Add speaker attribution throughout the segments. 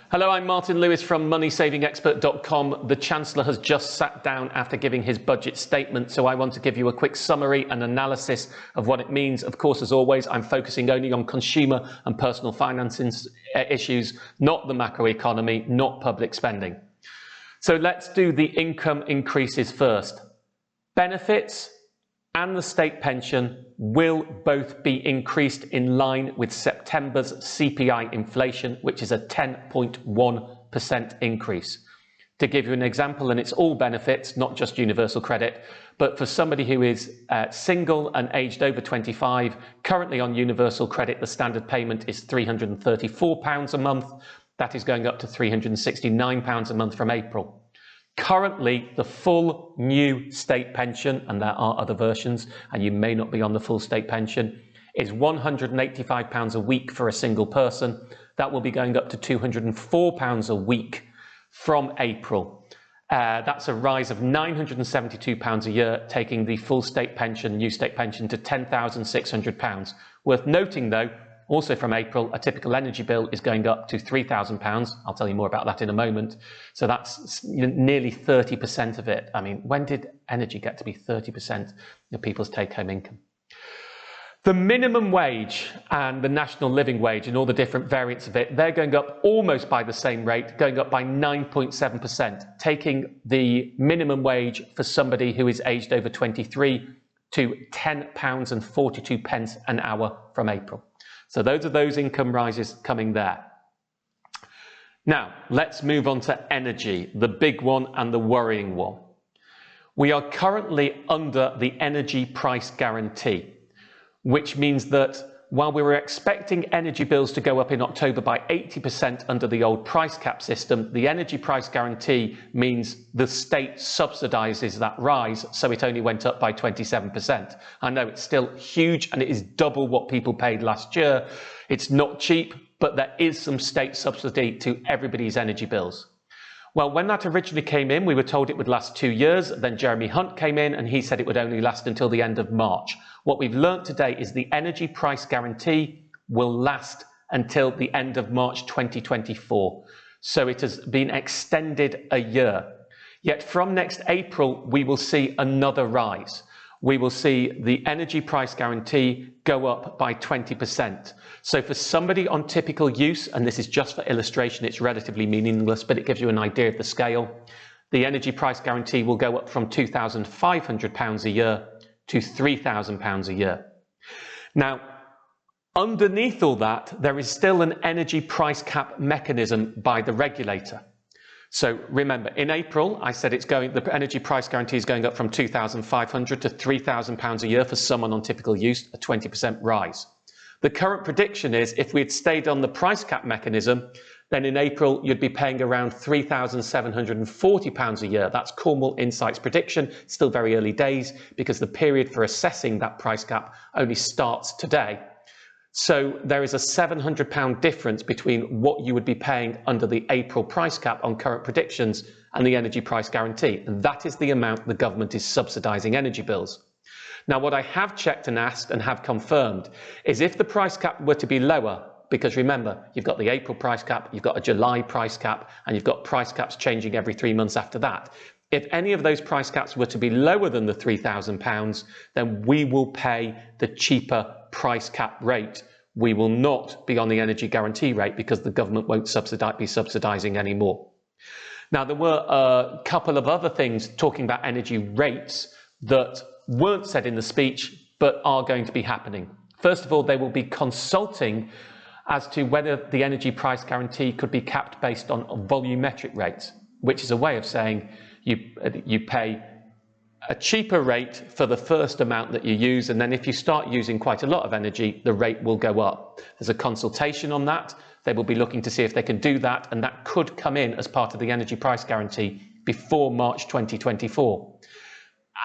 Speaker 1: Hello, I'm Martin Lewis from MoneySavingExpert.com. The Chancellor has just sat down after giving his budget statement, so I want to give you a quick summary and analysis of what it means. Of course, as always, I'm focusing only on consumer and personal financing issues, not the macroeconomy, not public spending. So let's do the income increases first. Benefits and the state pension will both be increased in line with September's CPI inflation, which is a 10.1% increase. To give you an example, and it's all benefits, not just universal credit, but for somebody who is single and aged over 25, currently on universal credit, the standard payment is £334 a month. That is going up to £369 a month from April. Currently, the full new state pension, and there are other versions, and you may not be on the full state pension, is £185 a week for a single person. That will be going up to £204 a week from April. That's a rise of £972 a year, taking the full state pension, new state pension, to £10,600. Worth noting, though, also from April, a typical energy bill is going up to £3,000. I'll tell you more about that in a moment. So that's nearly 30% of it. I mean, when did energy get to be 30% of people's take-home income? The minimum wage and the national living wage and all the different variants of it, they're going up almost by the same rate, going up by 9.7%, taking the minimum wage for somebody who is aged over 23 to £10.42 an hour from April. So those are those income rises coming there. Now, let's move on to energy, the big one and the worrying one. We are currently under the energy price guarantee, which means that while we were expecting energy bills to go up in October by 80% under the old price cap system, the energy price guarantee means the state subsidises that rise, so it only went up by 27%. I know it's still huge and it is double what people paid last year. It's not cheap, but there is some state subsidy to everybody's energy bills. Well, when that originally came in, we were told it would last 2 years. Then Jeremy Hunt came in and he said it would only last until the end of March. What we've learnt today is the energy price guarantee will last until the end of March 2024. So it has been extended a year. Yet from next April, we will see another rise. We will see the energy price guarantee go up by 20%. So for somebody on typical use, and this is just for illustration, it's relatively meaningless, but it gives you an idea of the scale. The energy price guarantee will go up from £2,500 a year to £3,000 a year. Now, underneath all that, there is still an energy price cap mechanism by the regulator. So remember, in April, I said the energy price guarantee is going up from £2,500 to £3,000 a year for someone on typical use, a 20% rise. The current prediction is if we had stayed on the price cap mechanism, then in April, you'd be paying around £3,740 a year. That's Cornwall Insight's prediction. Still very early days because the period for assessing that price cap only starts today. So there is a £700 difference between what you would be paying under the April price cap on current predictions and the energy price guarantee. And that is the amount the government is subsidising energy bills. Now, what I have checked and asked and have confirmed is if the price cap were to be lower, because remember, you've got the April price cap, you've got a July price cap, and you've got price caps changing every 3 months after that. If any of those price caps were to be lower than the £3,000, then we will pay the cheaper price cap rate. We will not be on the energy guarantee rate because the government won't be subsidising anymore. Now, there were a couple of other things talking about energy rates that weren't said in the speech, but are going to be happening. First of all, they will be consulting as to whether the energy price guarantee could be capped based on volumetric rates, which is a way of saying you pay a cheaper rate for the first amount that you use, and then if you start using quite a lot of energy, the rate will go up. There's a consultation on that. They will be looking to see if they can do that, and that could come in as part of the energy price guarantee before March 2024.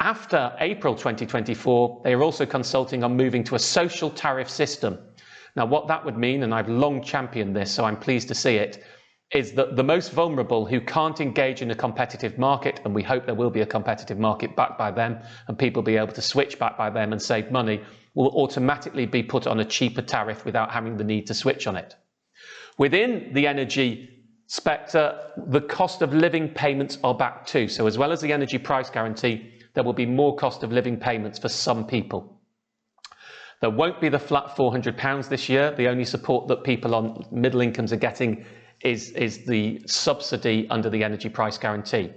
Speaker 1: After April 2024, they are also consulting on moving to a social tariff system. Now, what that would mean, and I've long championed this, so I'm pleased to see it, is that the most vulnerable who can't engage in a competitive market, and we hope there will be a competitive market backed by them, and people be able to switch back by them and save money, will automatically be put on a cheaper tariff without having the need to switch on it. Within the energy Spectre, the cost of living payments are back too. So as well as the energy price guarantee, there will be more cost of living payments for some people. There won't be the flat £400 this year. The only support that people on middle incomes are getting is the subsidy under the energy price guarantee.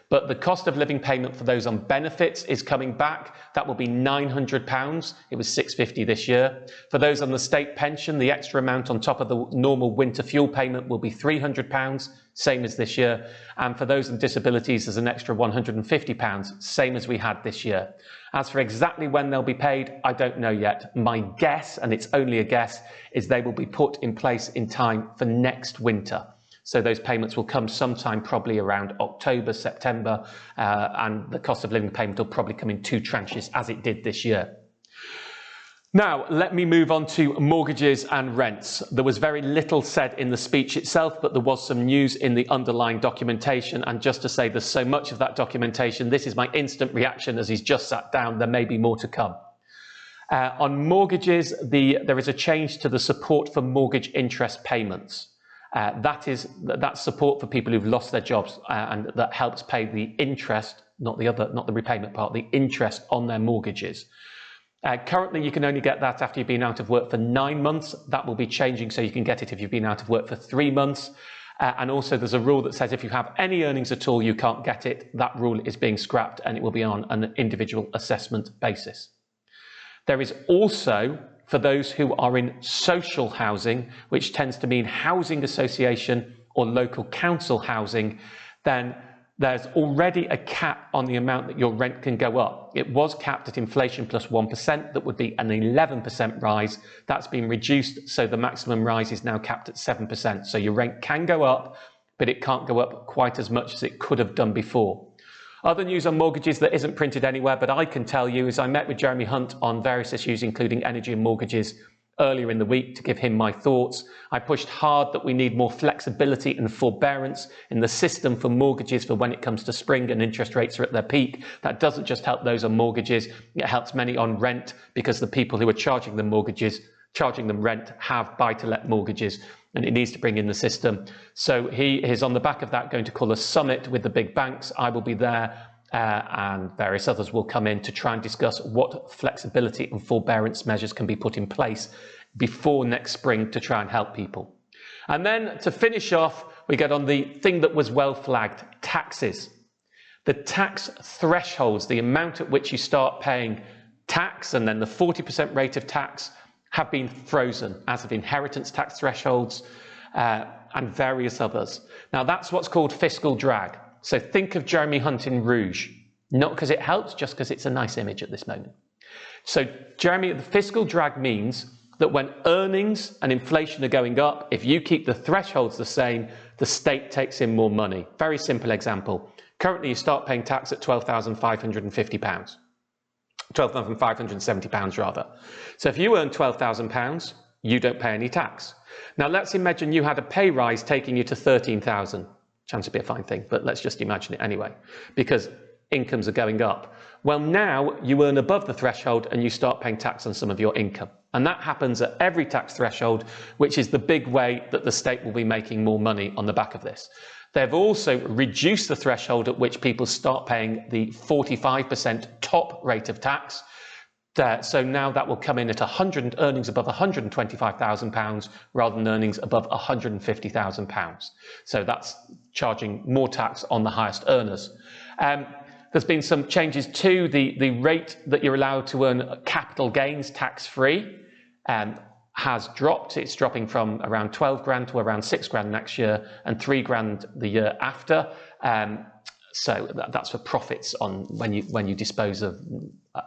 Speaker 1: But the cost of living payment for those on benefits is coming back. That will be £900. It was £650 this year. For those on the state pension, the extra amount on top of the normal winter fuel payment will be £300, same as this year. And for those on disabilities, there's an extra £150, same as we had this year. As for exactly when they'll be paid, I don't know yet. My guess, and it's only a guess, is they will be put in place in time for next winter. So those payments will come sometime probably around October, September, and the cost of living payment will probably come in 2 tranches as it did this year. Now, let me move on to mortgages and rents. There was very little said in the speech itself, but there was some news in the underlying documentation. And just to say there's so much of that documentation, this is my instant reaction as he's just sat down. There may be more to come. On mortgages, there is a change to the support for mortgage interest payments. That's support for people who've lost their jobs, and that helps pay the interest, not the repayment part, the interest on their mortgages. Currently, you can only get that after you've been out of work for 9 months. That will be changing, so you can get it if you've been out of work for 3 months. And also there's a rule that says if you have any earnings at all, you can't get it. That rule is being scrapped and it will be on an individual assessment basis. There is also, for those who are in social housing, which tends to mean housing association or local council housing, then there's already a cap on the amount that your rent can go up. It was capped at inflation plus 1%. That would be an 11% rise. That's been reduced, so the maximum rise is now capped at 7%. So your rent can go up, but it can't go up quite as much as it could have done before. Other news on mortgages that isn't printed anywhere, but I can tell you, is I met with Jeremy Hunt on various issues, including energy and mortgages, earlier in the week to give him my thoughts. I pushed hard that we need more flexibility and forbearance in the system for mortgages for when it comes to spring and interest rates are at their peak. That doesn't just help those on mortgages, it helps many on rent, because the people who are charging them rent have buy-to-let mortgages, and it needs to bring in the system. So he is on the back of that going to call a summit with the big banks. I will be there, and various others will come in to try and discuss what flexibility and forbearance measures can be put in place before next spring to try and help people. And then to finish off, we get on the thing that was well flagged, taxes. The tax thresholds, the amount at which you start paying tax and then the 40% rate of tax, have been frozen, as have inheritance tax thresholds and various others. Now that's what's called fiscal drag. So think of Jeremy Hunt in Rouge, not because it helps, just because it's a nice image at this moment. So Jeremy, the fiscal drag means that when earnings and inflation are going up, if you keep the thresholds the same, the state takes in more money. Very simple example. Currently you start paying tax at £12,550. £12,570 rather. So if you earn £12,000, you don't pay any tax. Now let's imagine you had a pay rise taking you to £13,000. Chance would be a fine thing, but let's just imagine it anyway, because incomes are going up. Well, now you earn above the threshold and you start paying tax on some of your income. And that happens at every tax threshold, which is the big way that the state will be making more money on the back of this. They've also reduced the threshold at which people start paying the 45% top rate of tax. So now that will come in at earnings above £125,000 rather than earnings above £150,000. So that's charging more tax on the highest earners. There's been some changes to the rate that you're allowed to earn capital gains tax-free. Has dropped. It's dropping from around 12 grand to around 6 grand next year and 3 grand the year after. So that's for profits on when you dispose of,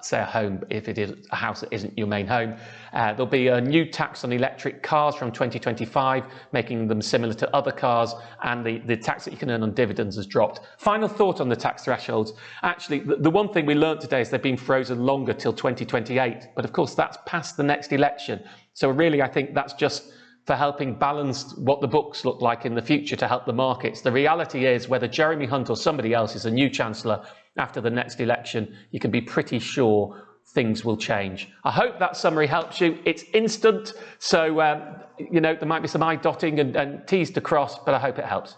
Speaker 1: say, a home, if it is a house that isn't your main home. There'll be a new tax on electric cars from 2025, making them similar to other cars, and the tax that you can earn on dividends has dropped. Final thought on the tax thresholds. Actually, the one thing we learned today is they've been frozen longer till 2028, but of course that's past the next election. So really, I think that's just for helping balance what the books look like in the future to help the markets. The reality is, whether Jeremy Hunt or somebody else is a new Chancellor after the next election, you can be pretty sure things will change. I hope that summary helps you. It's instant, so you know, there might be some I dotting and T's to cross, but I hope it helps.